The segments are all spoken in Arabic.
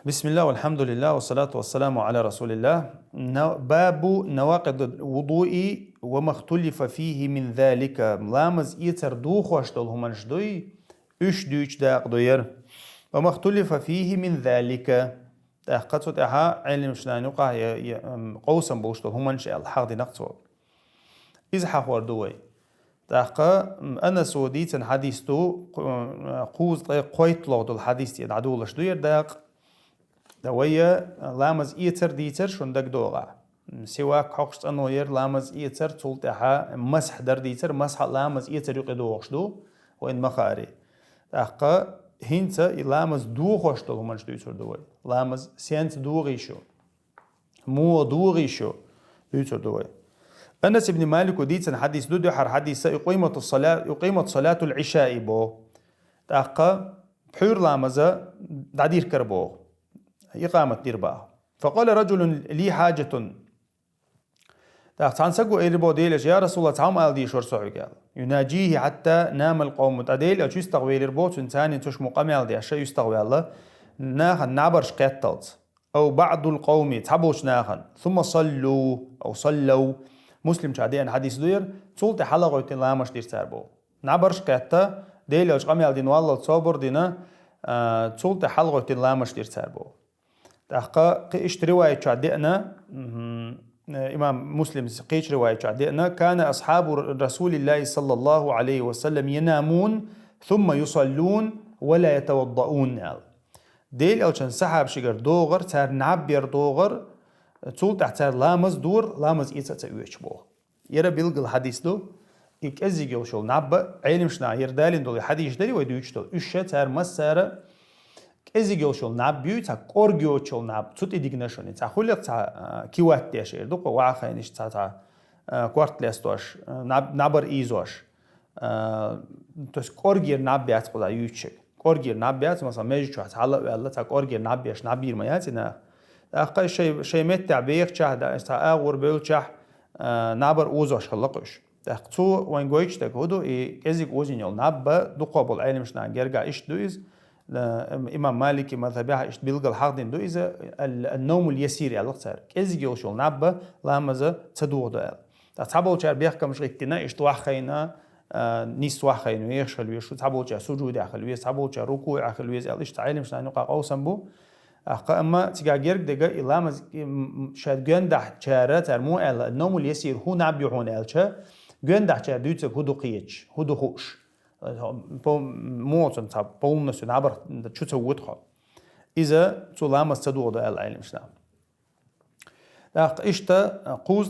بسم الله والحمد لله والصلاة والسلام على رسول الله. باب نواقض الوضوء وما اختلف فيه من ذلك. لامز يتر دو خوشتل همانش دوي اش دوش داق دوير وما اختلف فيه من ذلك. تحققت تها علم شنانوقا قوسا بوشتل همانش الحق دي نقصو إذا حقور دوي تحقق أنا سوديت حديث تو قوز قويت لو دول حديث يدعدولش دوير داق دوية لامز إيتر ديتر شندك دوغا سواك حقشت أنو ير لامز إيتر تولتها مسح در ديتر مسح لامز إيتر يقي دوغش دو وإن مخاري أحقا هنتا لامز دوغش دو همانش دويتر دوي لامز سينت دوغيشو مو دوغيشو دويتر دوي أنس بن مالك وديتن حديث دو حر حديث يقيمة صلاة العشاء بو أحقا بحور لامزة دعدير كربو إقامة ديربا. فقال رجل لي حاجة تحت سقو إيربو ديلش يا رسول الله تعام آل دي شور قال يناجيه حتى نام القوم متعديل أو يستغوي الربو تنتاني تش مقام آل دي أشياء يستغوي الله ناخن نعبرش قتلت أو بعض القوم تعبوش ناخن ثم صلوا أو صلوا مسلم شعدين حديث دير تولت حلقة يتلامش دير ساربو نعبرش قتل ديل أش قام آل دين والله تصابر دينا تولت حلقة يتلامش دير ساربو. تحقق قيش رواية شعدئنا إمام مسلم قيش رواية شعدئنا كان أصحاب رسول الله صلى الله عليه وسلم ينامون ثم يصلون ولا يتوضؤون ديل أوشان سحاب شجر دوغر تار نعبير دوغر تول تحتار لامز دور لامز إيسا تأويش بو يرى بيلغ الحديث دو إك أزيجيو شول نعب علم شنا يردالين دول حديث داري ويدوش دول إشة تار مسارة ازيجيو شول ناب بيو تا كورجيو شول ناب تut idignation تا خلق تا كيوات تيشير دوق واخينش تا كوارت لستوش نابر ايزوش تس كورجير ناب بيات قدا يوتشك كورجير ناب بيات مثلا ميج تشات حلا والله تا كورجير ناب بيش نابير مياتنا اقا شي متع بيخ تشاه دا تا اغور بيل تشاه نابر اوزوش خلقش تقتو وين جويتش تكودو اي ازيج اوزينيول ناب دوق بول علمش نانجرغا ايش دويز إمام مالك مذهبها إيش بيلقى الحقدين دو إذا النوم اليسير على القصر إذا جوشول نبى لامزة تدور ده تعبوا شر بيحكم مش غيرنا إيش توخينا نيس توخينا ويخشل ويشو تعبوا شر سجود أخل ويس تعبوا شر ركوع أخل ويس إيش تعلم شنو نقع قوسم بو أما تجاجرك دقة لامز شاد جنده شارة ترمو النوم اليسير هو نبي هون إلشة جنده شار دوتك هو دقيقش هو دخوش موتن تاب بولنس نعبر شو تسوتها إذا تلامس تدور ده العلم شنو إشتا قوز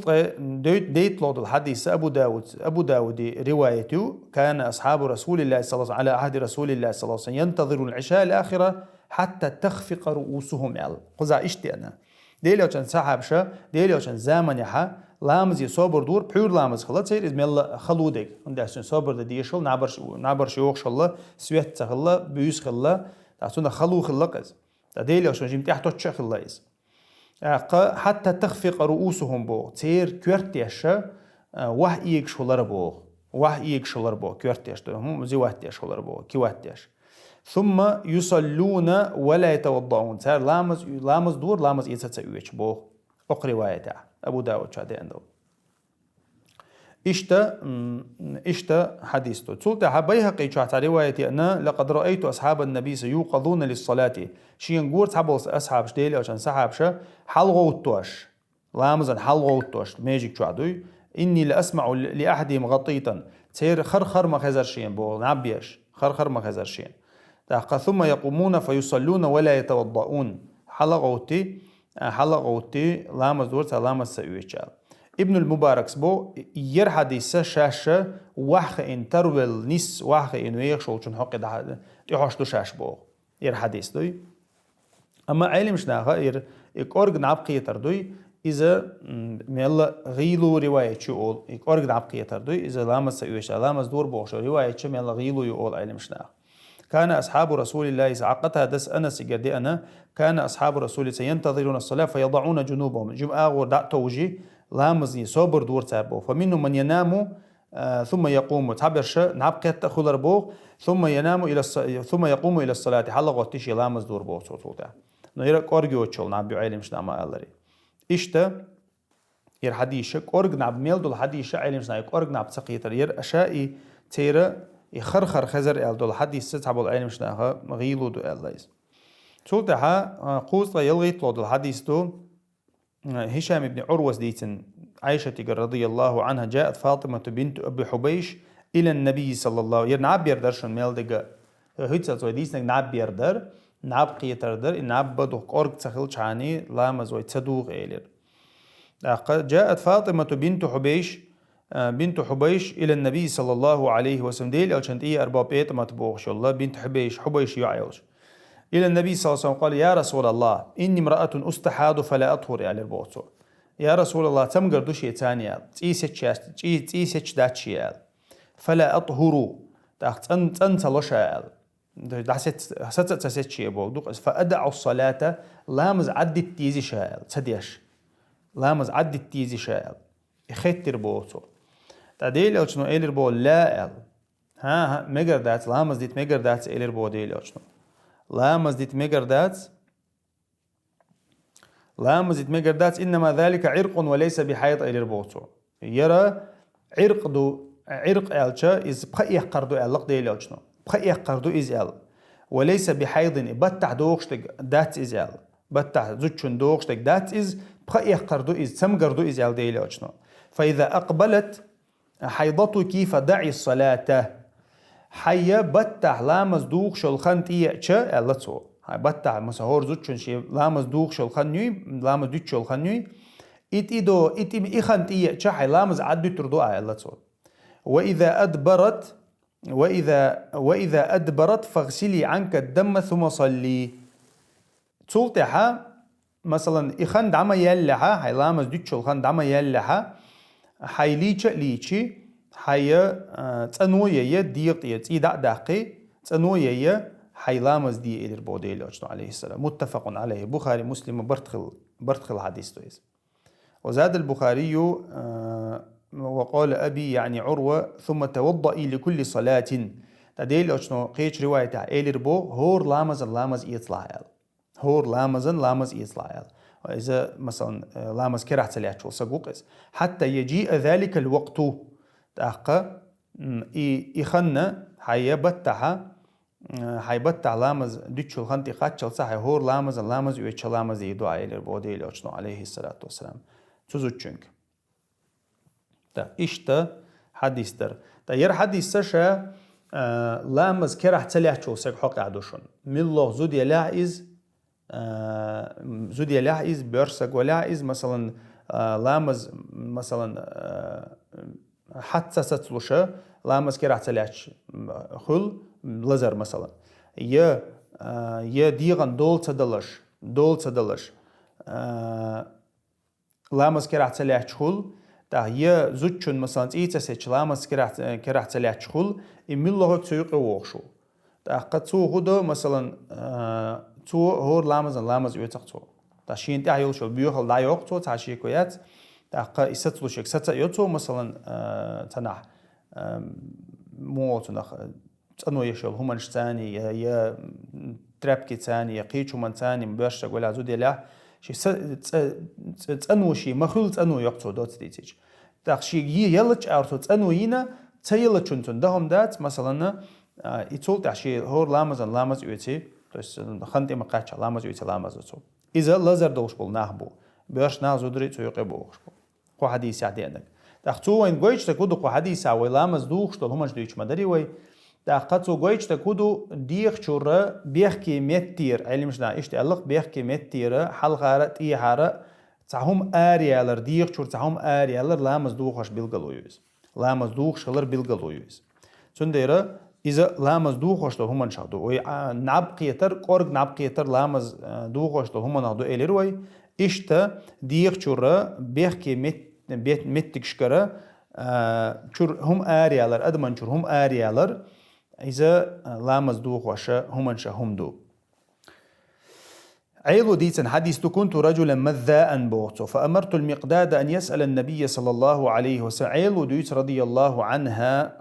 ديت لود الحديث أبو داود روايته كان أصحاب رسول الله صلى الله عليه وسلم على عهد رسول الله صلى الله عليه وسلم ينتظرون العشاء الآخرة حتى تخفق رؤوسهم قزع إشتي أنا ديلي وشان سحابشة ديلي وشان زامن يحا لامز يصبر دور بحور لامز خلاص سير إزم الله خلودك عندها صبر ديشل نعبرش يوخش الله سويت خلا بيوس خلا تعطونا خلو خلقز تديلي وشان جيم تحت تشخ الله إز حتى تخفق رؤوسهم بو سير كورتيش وحيك شولر بو كورتيش هم زواتيش شولر بو كواتيش ثم يصلون ولا يتوضؤون سير لامز دور لامز يتسويش بو أقري روايته أبو داود شادي عنده إشتا حديثه تقول بيهقي شاعت روايتي أن لقد رأيت أصحاب النبي سيوقظون للصلاة شين قول تحبوا أصحاب شديلي عشان صحاب شا حلغوا التوش لامزا حلغوا التوش ميجيك شعدوي إني لأسمع لأحدهم غطيطا تير خرخر ما خزر شين بو نعبيش خرخر ما خزر شين ثم يقومون فيصلون ولا يتوضؤون حلقوتي لامز دورتا لامز سأويتشال ابن المبارك سبو ير حديثة شاشة وحخ إن ترول نس وحخ إن ويخشو چون حق ده يحشتو شاش بو ير حديث دوي أما علمش ناخا ير إكورغ نابقية تردوي إذا ميلا غيلو رواية شو إكورغ نابقية تردوي إذا لامز سأويتشال لامز دور بوشو رواية شو ميلا غيلو يقول علمش ناخ كان أصحاب رسول الله عقتها دس أنس قدي أنا كان أصحاب رسول الله ينتظرون الصلاة فيضعون جنوبهم جمعة ودع توجي لامزني صبر دور تابو فمنهم من ينام ثم يقوم تعبرش نعبقت خلر بو ثم ينام ثم يقوم إلى الصلاة حلق وتشي لامز دور بو صوته نيرا كورجوتشل نعب علم شنا ما ألري إشتا ير حديشة كورج نعب ميل دول حديشة علم شنا كورج نعب سقيتر ير أشائي تيرا يخرخر خزر دول حديث ستعب العلم شنا غيلو دو ألايز سولتها قوس يلغي طلود الحديث دو هشام بن عروة ديتن عائشة رضي الله عنها جاءت فاطمة بنت أبي حبيش إلى النبي صلى الله عليه وسلم نعب يردرشن ميل دقا هيتسا زوي ديسنك نعب يردر نعب قيتردر نعب بدو قرق تخيل شاني لاما زوي تصدوغ إيلر جاءت فاطمة بنت حبيش إلى النبي صلى الله عليه وسلم ديل ألشنت إيه أرباب إيه متبوغ شو الله بنت حبيش يعيوش إلى النبي صلى الله عليه وسلم قال يا رسول الله إني امرأة أستحاض فلا أطهر على البوتو يا رسول الله تمقر دوشي تانية تيسيتش داتشيال فلا أطهر أنت لشال ستتسيتشي بوغدوق فأدع الصلاة لامز عد التيزي شال تديش لامز عد التيزي شال يختر بوتو تعديل ألشنو إلير بو لا أل ها مقر دات لامز ديت مقر دات إلير بو ديل ألشنو لامز ديت مقر دات إنما ذلك عرق وليس بحيض إلير بوتو يرى عرق ألشا إز بخيح قردو ألق ديل ألشنو بخيح قردو إز أل وليس بحيض بتح دوغشتك دات إز أل بتح زوجشن دوغشتك دات إز بخيح قردو إز تمقردو إز أل ديل ألشنو فإذا أقبلت حيضتك فدعي الصلاة حيا بتح لامز دوغ شلخان تيأتشا ألا تصو هاي بتح مسهور زوجشن شي لامز دوغ شلخان نيوي لامز دوغ شلخان نيوي إتي إخان تيأتشا حي لامز عدو تردو ألا تصو وإذا أدبرت فاغسلي عنك الدم ثم صلي تصولتها مثلا إخان دعما يلها حي لامز دوغ شلخان دعما يلها حي ليتشي حي تنوية ديقية تيدع داقي تنوية حي لامز دي إلى البوديل أجنو عليه السلام متفق عليه بخاري مسلم برتخل حديث تويز وزاد البخاري وقال أبي يعني عروة ثم توضئي لكل صلاة تديل أجنو قيش رواية إلى البو هور لامز يطلع هور لامز يطلع وإذا مثلا لامز كرح تلياتشو سقوقس حتى يجيء ذلك الوقت تأقى إخنا حيبتع لامز ديتشو الخنتي قاتشل صحي هور لامز ويتش لامز يدو عيلر بوديل أجنو عليه الصلاة والسلام تزوجنك تا إشتا حديث در تا ير حديث سشا لامز كرح تلياتشو سقحوق عدوشون ملو زودي لاعز بيرسق ولاعز مثلا لامز مثلا حتى ستلوشة لامز كراح تلاش خل لزر مثلا يا ديغن دول تدلش لامز كراح تلاش خل تا يا زوجن مثلا إيتسيتش لامز كراح تلاش خل إميلوه تسوق ووخشو تا قطو هدو مثلا تو هور لامز يوتقتو تا شين تا يلشو بيوخل لا يوقتو تا شيكويات تاقا يستلوشك ستا يوتو مثلا تنح موت نخ تنو يشل همنش تاني يا ترابكي تاني يا قيچو من تاني مباشر ولا زود لا شي تنو شي مخول تنو يقتو دوت ديتيج تاق شي يلچ ارتو تنو ينا تيلچونتون دهم دات مثلا يتول تا شي هور لامز يوتي то есть خنتي مقاچ لامز يوتي لامز تو اذا لازر دوش بول نахبو باش نازودري تيقي بوخ قو حديث عندك تاختو وين جويش تكودو قو حديث او لامز دوخ تو همش دويش مدري وي تاختو جويش تكودو ديخ شور بيحكي متير علمش نا ايش تعلق بيحكي متير حلقه تي حاره تاهم اريالر ديخ شور تاهم اريالر لامز دوخش بيلغلويز لامز دوخ شلر بيلغلويز سنديره إذا لامز دوخش تو همن شادو وي نابقيتر قرق نابقيتر لامز دوخش تو همن هادو اليروي إشتا ديخ شورا بيحكي متك شكرا شور هم آريالر أدمان شور هم آريالر إذا لامز دوخش همن شا هم دو عيلو ديتن حديث كنت رجلا مذاء بوتو فأمرت المقداد أن يسأل النبي صلى الله عليه وسلم عيلو ديت رضي الله عنه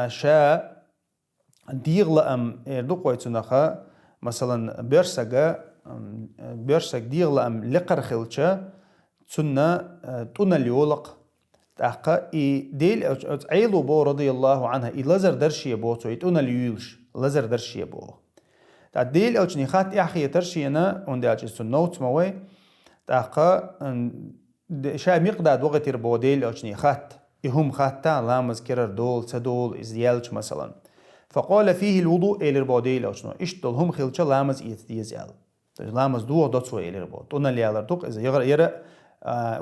شاء ديغ لأم دوقويتو نخا مثلا بيرسغا بيرسك ديغلا أم لقر خلشة تسنة تونا اليولق تحقا ديل عيلو بو رضي الله عنها لزر درشي بو تونا اليولش لزر درشي بو ديل أوجني خات إحخي ترشينا وندي سنوت موي تحقا شا مقداد وقت بو ديل أوجني خات يهم خاتا لامز كرر دول تدول إزيالش مثلا فقال فيه الوضوء إلى البوديل أو شنو إشتل هم خلشة لامز يتيزيال لامز دوه دوتسو إلى البود تونا اللي على الدق إذا يرى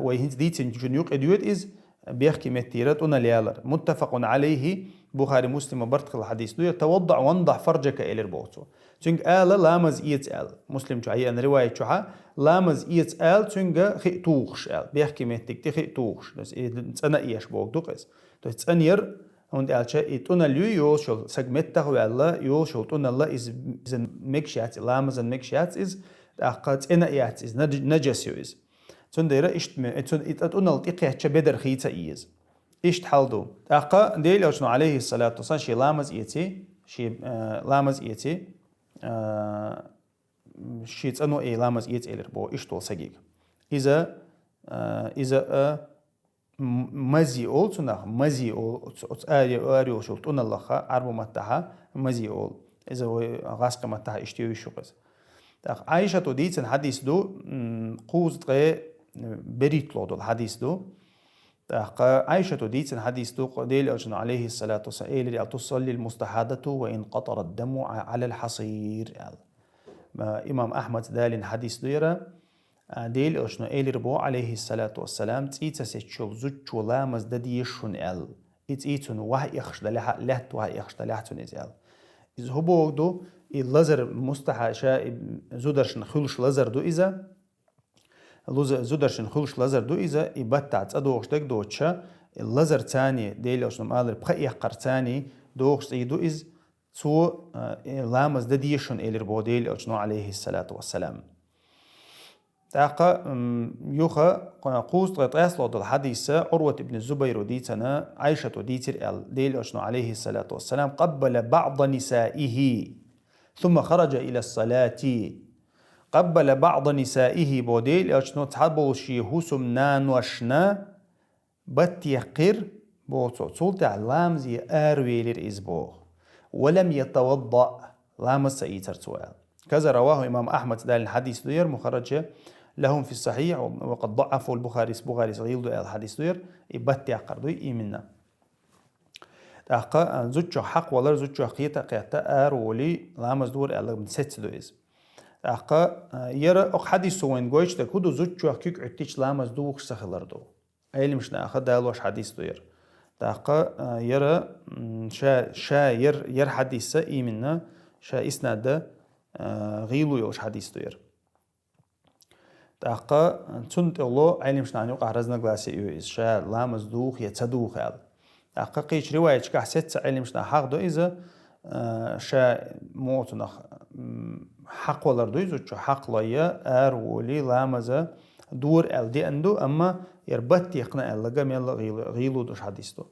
ويهنت ديتين جنيوق إديوت إز بيحكي متيرة تونا اللي على متفق عليه بخاري مسلم برتق الحديث دو توضع وانضح فرجك إلى البود تنك آل لامز يتسأل مسلم شعي أن رواية شعا لامز يتسأل تنك خي توخش آل بيحكي متيك تخي توخش بس أنا إيش بوك دوقس تنير هون قالشة إتونا اليو يوشل سجمتها ولا يوشل تونا الله إز مكشيات لامز مكشيات إز أقط إنا إيات إز نجسيو إز تندير إشت إتونا التقيه بدر خيتا إيز إشت حالدو أقا ديل أوشنو عليه الصلاة والسلام شي لامز إيتي شي لامز إيتي شي تأنو إيه لامز إيتي إلر بو إشتول سجيج إذا مزي أول تناخ مزي أول أريو شو تون الله عربو متها مزي أول إذا غاسق متها إشتيو يشوقز عائشة توديت الحديث دو قوز غي بريت لودو الحديث دو عائشة توديت الحديث دو قديل أجن عليه الصلاة والسلام إلي تصلي المستحادة وإن قطر الدم على الحصير إمام أحمد دال الحديث ديرا ديل أشنو إلي ربو عليه الصلاة والسلام تيتا سيتشول زوجو لامز دديشون إل إتيتون واه يخش لحت واه يخش لحتون إزيال إذ هبو دو اللزر مستحى شاء زودرشن خلش لزر دو إذا زودرشن خلش لزر دو إذا إبتع تأدوغش دك دوتشا اللزر تاني ديل أشنو مالر بخي يحقر تاني دوغش إيدو إذ تو لامز دديشون إلي ربو ديل أشنو عليه الصلاة والسلام تاقا يوخا قوس تغيطيس لود الحديث عروة ابن الزبير وديتنا عائشة وديتر ديل أشنو عليه الصلاة والسلام قبل بعض نسائه ثم خرج إلى الصلاة قبل بعض نسائه بوديل أشنو تحبو شيه سمنان وشنا بتيقر بوصو سلطة لامزي آرويلر إزبوغ ولم يتوضأ لامز سيتر سؤال كذا رواه إمام أحمد دال الحديث دير مخرج لهم في الصحيح وقد ضعفوا البخاري صغير دو الحديث دير يبت يقر دوي إيمنا تاقا زوجو حق ولا زوجو حقيقة قيتا أرولي لامز دور ألا من ست دويز تاقا يرى حديث وين جويش تكودو زوجو حقيق عتيش لامز دوخ سخلر دو أيلي مش ناخد دالوش حديث دير تاقا يرى شا ير حديث إيمنا شا إسناد غيلو يوش حديث دير تاقا تنت الله علم شنانيو قهرزنا قلاسي إيوز شا لامز دوخ يتصدوخ يال تاقا قيش رواية شكا حسيت علم شنا حق دو إذا شا موتنخ حق ولر دو إذا حق ليا أرولي لامز دور أل دي أندو أما يربط يقنا أل لقام يلا غيلو دوش حديث دو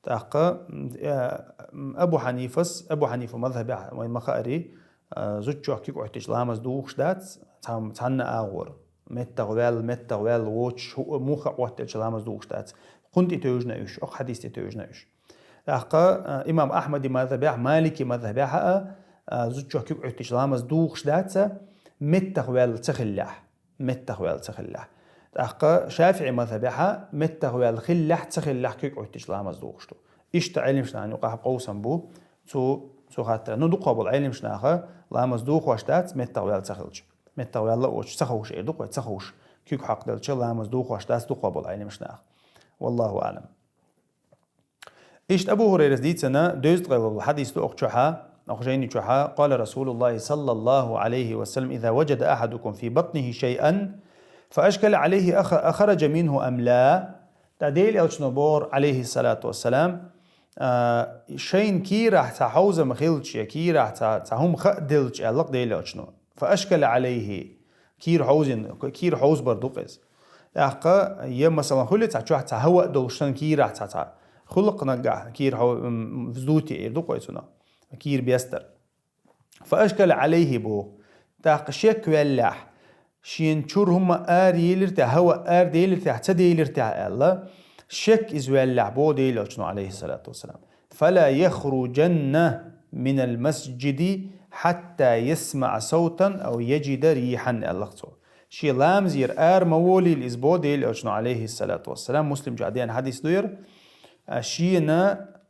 تاقا أبو حنيفة مذهب وين مخاري زوجو حكيكو احتيش لامز دوخ شدات تهنا آغور متغوال ووش موخا وقتش لامز دوخ شدات قنت يتوجنا إيش أخ حديث يتوجنا إيش تاقا إمام أحمد مذهب مالكي مذهب زوجو حكيكو احتيش لامز دوخ شدات متغوال تخلح تاقا شافعي مذهب متغوال خلح تخلح كيكو احتيش لامز دوخ شدو إيش تعلم شنان يقاح قوسن بو سو خاطر نو قابل علم شناخه لامز دوخ واشتات متغوال تخلج متغوال لا وش تخوش ايدو قوي تخوش كيك حق دلش لامز دوخ واشتات دو قابل علم شناخ والله اعلم ايش ابو هريره ديتنا دوزت غير الحديث دو اخشها اخجيني شحا قال رسول الله صلى الله عليه وسلم اذا وجد احدكم في بطنه شيئا فاشكل عليه اخرج منه ام لا تعديل الشنبور عليه الصلاه والسلام شين كي راح تحوز مخيلش كي راح تهم خدلش علق ديل شنو فاشكل عليه كير حوز بردقز احقا يم مثلا خلت تشوح تهوى دولشن كي راح خلق نجح كير فزوتي دقيتنا كير بيستر فاشكل عليه بو تاق شك ولاح شين شور هم يلر تا هوا ديلر تا تديلر تا الله شك إز ولاح بو ديلر عليه الصلاة والسلام فلا يخرجن من المسجد حتى يسمع صوتا أو يجد ريحا الله شي لامزير مولي الإزبو ديلر عليه الصلاة والسلام مسلم جعدين حديث دوير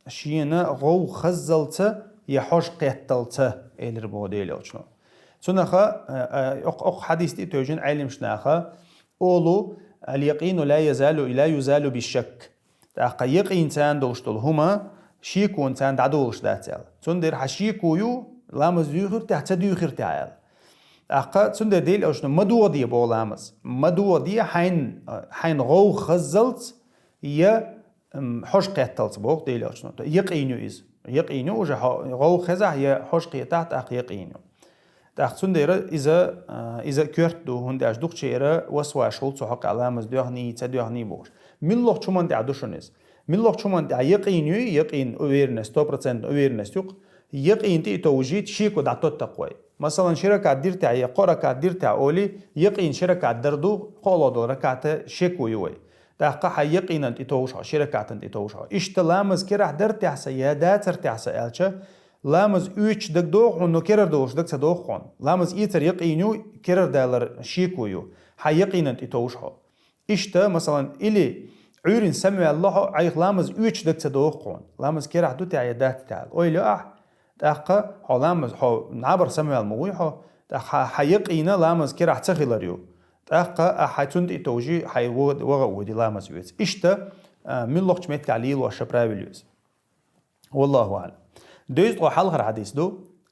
شينا غو خزلت يحوش قيتلت إلر بو ديلر سنخا أق حديث دي توجين علم شناخا أولو اليقين لا يزال بالشك تاقا يقين تان دوشتل هما شيكون تان دعدولش داتال سندر حشيكو يو لامز ديوخر تحت ديوخر تعال أقا سندر ديل أوشنا مدو دي بو لامز مدو دي حين غو خزلت يا حوش قيتلت بوغ ديل أوشنا يقينو وجه غو خزع يا حوش قيتات أق يقينو تاخذون ديرة إذا كرتو هند أجدوك شيرة وسوا شغل صحق علامة ديوهني تديوهني بوش من لغة شو من تعدوشنيز من لغة شو من يقين awareness 2% awareness يقين تي توجيد شيكو دعتو تقوي مثلا شركة ديرتها قركة ديرتها أولي يقين شركة دردو قولو ركعة شيكو يوي تحقق يقينا تتوشها شركة تتوشها اشتلامز كرح درتها سيادات ترتها سألشة لامز üç دك دوغ ونو كرر دوغ دك سدوغ خون لامز إيتر يقينو كرر دالر شيكويو حيقينا تتوشها إشتا مثلا إلي عيرين سمع الله عيق لامز üç دك سدوغ خون لامز كرح دو تعيادات تعال أويلو تحقق حو لامز حو نعبر سمع الموي حيقينا لامز كرح تخيلريو تحقق حيتون تتوجي حيوغ ودي لامز üç إشتا من لغة ميت تعليل وشبراويليوز والله أعلم دوزت حلقة حديث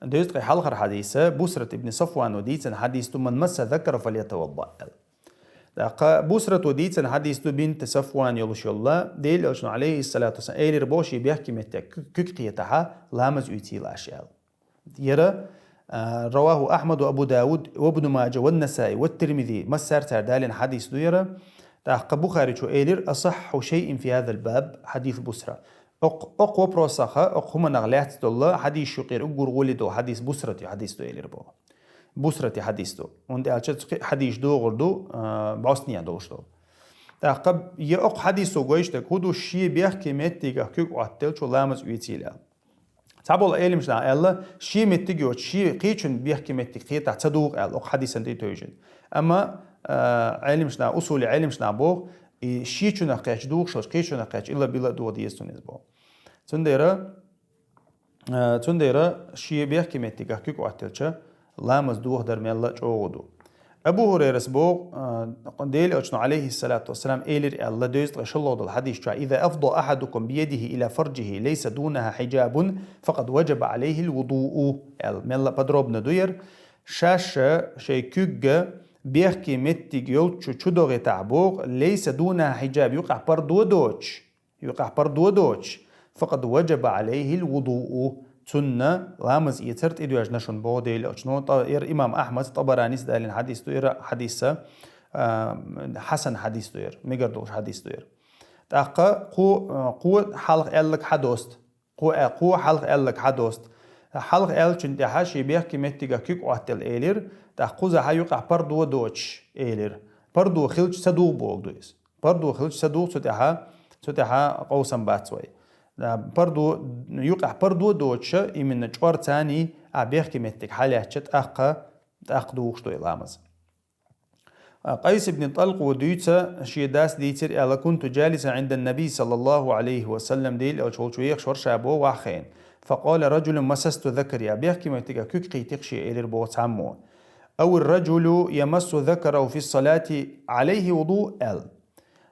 دوزت حلقة حديثة بسرة ابن صفوان وديتن حديث من مس ذكر فليتوضأ بسرة وديتن حديث بنت صفوان يلوش الله ديل أشن عليه الصلاة والسلام إير بوشي بيحكي متى كقيتها لامز أوتي الأشياء يرى رواه أحمد وأبو داود وابن ماجه والنسائي والترمذي مسار تردال حديث يرى تحقق بخاري شو إير أصح شيء في هذا الباب حديث بسرة أقوى بروسخة أقوى نغلات الله حديث شقير أقول ولدو حديث بسرتي حديث دو إلير بو بسرتي حديث دو وندي أشت حديث دو غردو بعصنيا دوش دو تعقب يأق حديث وجويش تكودو شيء بيحكي متيجا كيك وعتل شو لامز ويتيلا تعبوا العلم شنا الله شيء متيجي وشيء قيشن بيحكي متيجي تعتدوق أق حديث أنتي توجد أما علم شنا أصول علم شنا بو شيء شنا قيش دوق شو قيش شنا قيش إلا بلا دو ديستونيز بو تنديرا شيء بيحكي متيجا كيك وعتلشة لامز دوه در ميلا جوودو أبو هريرة سبوق قنديل أجن عليه الصلاة والسلام إيلر الله دوست غشلود الحديث إذا أفضى أحدكم بيده إلى فرجه ليس دونها حجاب فقد وجب عليه الوضوء ميلا بدروبنا دوير شاشة شيء كيك بيحكي متيجا تشودو تعبوق ليس دونها حجاب يقع بردو دوتش فقد وجب عليه الوضوء سنة لامز يترت إدو أجنشن بوديل أجنو طير إمام أحمد طبرانيس دالين حديث دوير حديثة حسن حديث دوير ميقردوش حديث دوير تاقا قو حلق ألك حدوست قو حلق ألك حدوست حلق ألك چنتها شي بيحكي متيجا كيك واتل إيلير تاقو زها يقع بردو دوتش إيلير بردو خلج صدوق بولدويس بردو خلج صدوق ستها قوسا باتسوي بردو يقع بردو دوتش من جوار تاني عبيحكي متك حالي هشت أقدوش دوي لامز قيس بن طلق وديتا شيداس ديتر ألا كنت جالسا عند النبي صلى الله عليه وسلم ديل أو شويخ شور شابو وحين فقال رجل مسست ذكري عبيحكي متك كيك قيتك شي إلير بو تعمو أو الرجل يمس ذكره في الصلاة عليه وضوء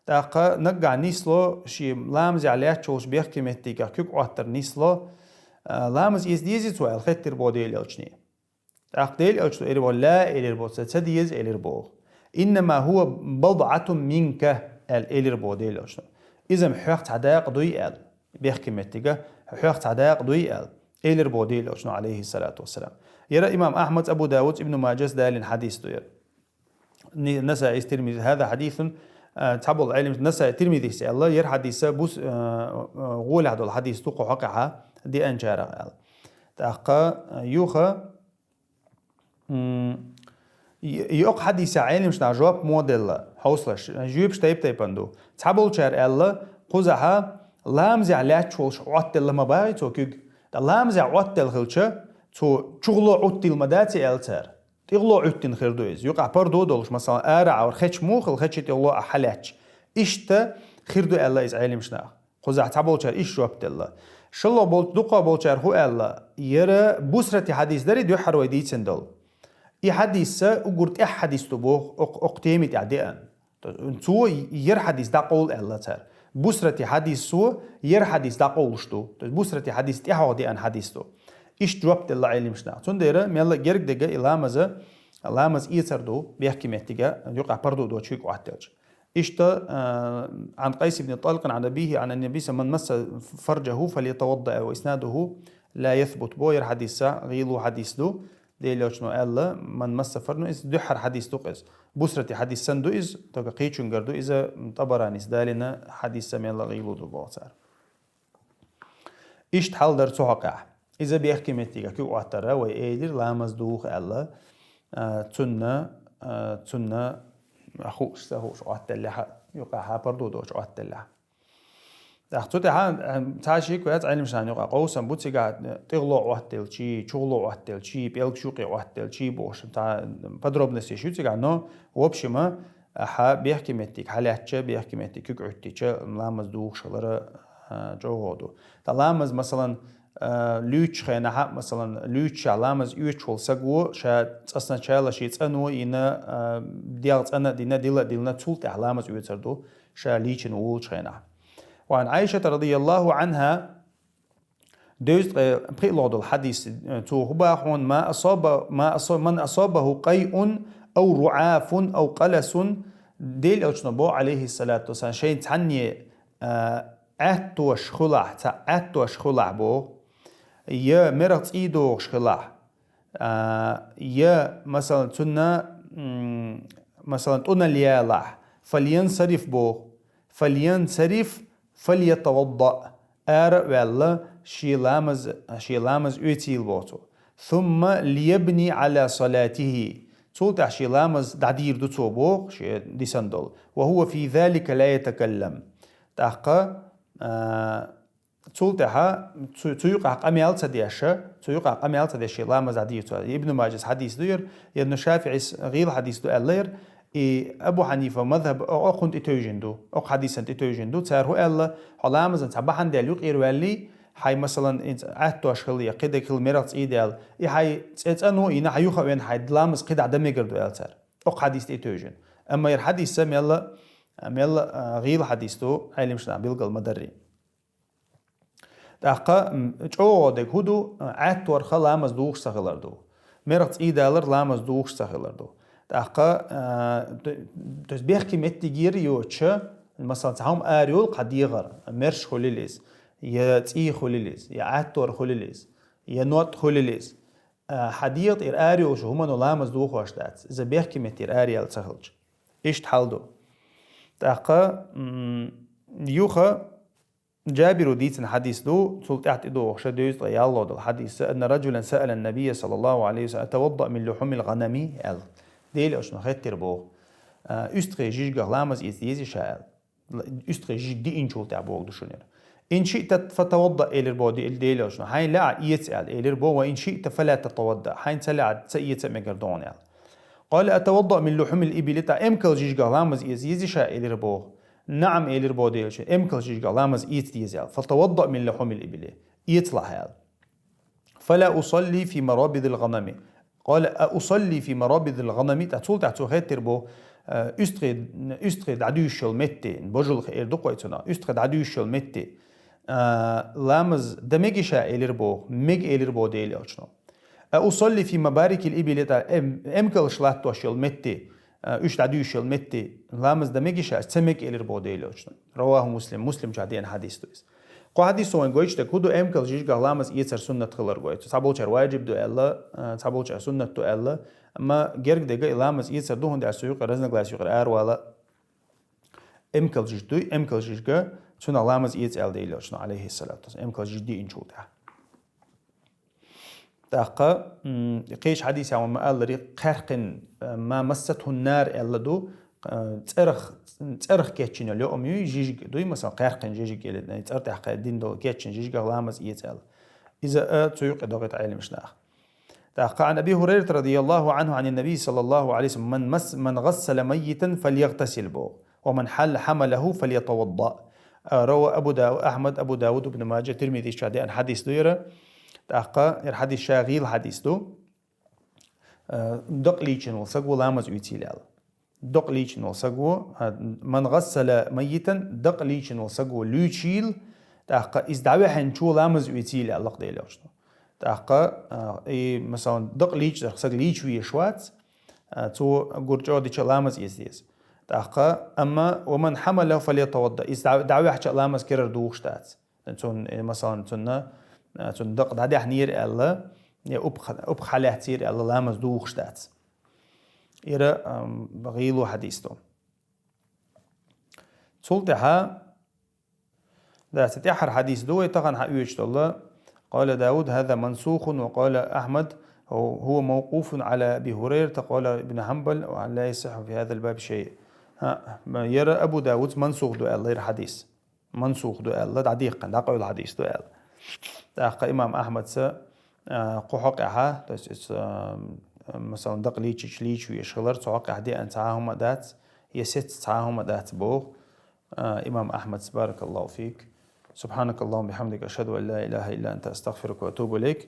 تاقا نقع نيسلو شي لامز عليه تشوش بيحكي متيكا كيك واتر نيسلو لامز يزديزي سؤال خطر بو ديل الجني تاق ديل الجني إلير بو لا إلير بو ستديز إلير بو إنما هو بضعة منك إلير بو ديل الجني إذا حيقت عداق دوي بيحكي متيكا حيقت عداق دوي إلير بو ديل الجني عليه الصلاة والسلام يرى إمام أحمد أبو داود ابن ماجس دالين حديث دوير نسائي الترمذي هذا حديث تابع العلم نسائي الترمذي سأل الله ير حديث بوس غول هذا الحديث توقع حقها دي أنجارة تأقى يوخا يق حديث علم شنا جواب موديل حوصلش جيب شتيب تيبندو تعبول شر ألا قزها لامز على شولش عطل ما باي تو كيج لامز عطل خلشة تو شغلو عطل مداتي ألتر تغلو عطل خيردويز يقع بردو دولش مثلا أرع أو خش موخ الخش تغلو أحلاتش إشتا خيردو ألا إز علم شنا قزها تعبول شر إيش جواب تلا شلو بول دقة بول شر هو ألا يرى بوسرة حديث داري دو حروي دي تندل حديث وقرت حديث تبوه اقتيمت اعداء تو ير حديث دا قول الله تر بوسرة حديث سو ير حديث دا قول شتو بوسرة حديث تحاودي ان حديث تو ايش جوابت الله علم شنا تون ديره ميلا جرك دغه لامز ايتر دو بيحكي متيجا يقع بردو دو تشيك واتج اشتا عن قيس بن طلق عن أبيه عن النبي صلى الله عليه وسلم من مس فرجه فليتوضأ وإسناده لا يثبت بوير حديث غيلو حديث دو ديلو شنو ألا من مس فرنو إز دحر حديث دو إز بسرة حديث سندو إز تقيتشون قردو إذا طبراني إزدالنا حديث سمي الله غيلو دو بوصار إشت حال در تحقع إذا بيحكي متيجا كيو أعترى وإيدر لامز دوخ ألا تنا أخوش سهوش أعتلها يقع بردو دوش أعتلها تحتوتي ها تاشي كويت علم شان يقع قوسا بوتيجا تغلو أعتل شي شغلو أعتل شي بيلك شوقي أعتل شي بوش تا подробности شو تيجا نو وبشما ها بيحكي متيك حالاتش بيحكي متيك يقعدتيش لامز دوخ شغلة جوهودو تلامز مثلا لوتش خينا مثلا لوتش علامز يوتشول سجو شا أصلا شالا شيء تأنو إنا ديال أنا دينا تولت علامز يوتردو شا ليشن وول خينا وعن عائشة رضي الله عنها دوست بقيلود الحديث تو هباحون من أصابه قيء أو رعاف أو قلس ديل أجنبو عليه الصلاة والسلام شيء تعني أتوش خلع بو يا مرت إيدو خلع يا مثلا تنا ليالح فلينصرف بو فليتوضأ والله شي لامز أوتيل بوتو ثم ليبني على صلاته تولتع شي لامز دعدير دو توبو شي ديسندل وهو في ذلك لا يتكلم تحقا تولتها تيقع قميال تديشة لامز عدير ابن ماجس حديث دير ابن شافعي غير حديث دو اللير أبو حنيفة مذهب أقنت إتوجندو حديثا إتوجندو تارهو ألا حلامز أنت بحن دياليوق إيروالي حي مثلا أنت أتو أشخلية قيدة كل مرات إيدال حي تأنو إنا حيوخا وين حي دلامز قيد عدم يقردو ألتار حديث إتوجن أما ير حديث سام يلا غير حديث دو علم شنا بيلقى المدري تاقا جو دك هدو أتو أرخا لامز دوخ سخلردو مرات إيدالر لامز دوخ سخلردو تاقا بيحكي متجير يوتش مثلا تعهم آريول قد يغر مرش خليليز يا تي خليليز يا عتور خليليز يا نوت خليليز حديط آريول شو هما نلامز دوخ واشتات إذا بيحكي متير آريال تخلج إيش تحلدو تاقا يوخا جابر ديتن حديث دو سلطعت دو شدوز يالله دو الحديث أن رجلا سأل النبي صلى الله عليه وسلم أتوضأ من لحوم الغنم ديل أشنو خيتر بو أستغي جيج غلامز يزيزي شاء أستغي جيج دي إنشول تعبوه دشونير إن شئت فتوضأ إلير بو ديل أشنو حين لا يتسأل إلير بو وإن شئت فلا تتوضأ حين تلا تسيت مقردون قال أتوضأ من لحوم الإبل تا إمكل جيج غلامز يزيزي شاء إلير بو نعم إلير بو ديل شو إمكل جيج غلامز يتيزال فتوضأ من لحوم الإبل يطلع هذا فلا أصلي في مرابض الغنم قال أصلي في مرابض الغنم تطول تحتو خيتر بو أستغد عدوشل متي بجل خير دقويتنا أستغد عدوشل متي لامز دمجشا إلير بو مج إلير بو ديلي أشنو أصلي في مبارك الإبل تا أمكل شلاتو شل متي أشت عدوشل متي لامز دمجشا سمك إلير بو ديلي أشنو رواه مسلم جادين حديث تويس قو حديث وين قويش تكودو أمكل جيج لامز يتسر سنة خلر قويتو تابولشر واجب دو ألا تابولشر سنة دو ألا أما جرق دقا لامز يتسر دوهن دع سيوق رزنق لا سيوق آر ولا أمكل جيج دو أمكل جيج سنة لامز يتسر ديلي أشنو عليه الصلاة والسلام أمكل جيج دي إنشو ده تاقا قيش حديث عن ما قال قرق ما مسته النار إلا دو ترخ كيتشين اللي أمي جيج دوي مثلا قرق جيج اللي ترتاح قدين دو كيتشين جيج لامز يتال إذا تيوق دوغت عالم شناخ. تاقا عن أبي هريرة رضي الله عنه عن النبي صلى الله عليه وسلم من غسل ميتا فليغتسل به ومن حمله فليتوضأ. روى أحمد أبو داود بن ماجه الترمذي شادي أن حديث دويرة تاقا الحديث شاغيل حديث دو دق ليشن وسقو لامز ويتيلال دق ليشن وسقو من غسل ميتا دق ليشن وسقو ليشيل تاقا إزدعوه هنشو لامز ويتيلال لقد يلوشتو تاقا مثلا دق ليش سق ليش ويشوات تو قرجو دي لامز يزديز تاقا أما ومن حمله فليتوضأ إزدعوه حتى لامز كرر دوغشتات تون مثلا تون دق دادي حنير ألا أبخاله تير ألا لامز دوغشتات إيرا بغيلو حديثتو تولتها لا تتيحر حديث دوي طغن حقيقة الله. قال داود هذا منسوخ وقال أحمد هو موقوف على أبي هريرة. قال ابن حنبل ولا يصح في هذا الباب شيء. يرى أبو داود منسوخ دو الله حديث منسوخ دو الله دقيقا دقوا الحديث دو الله دقا إمام أحمد قحقها مثلا دق ليش ويشغلر تعقع دي أن تعاهم دات يست تعاهم دات بوغ. إمام أحمد بارك الله فيك. سبحانك اللهم بحمدك أشهد أن لا إله إلا أنت أستغفرك وأتوب إليك.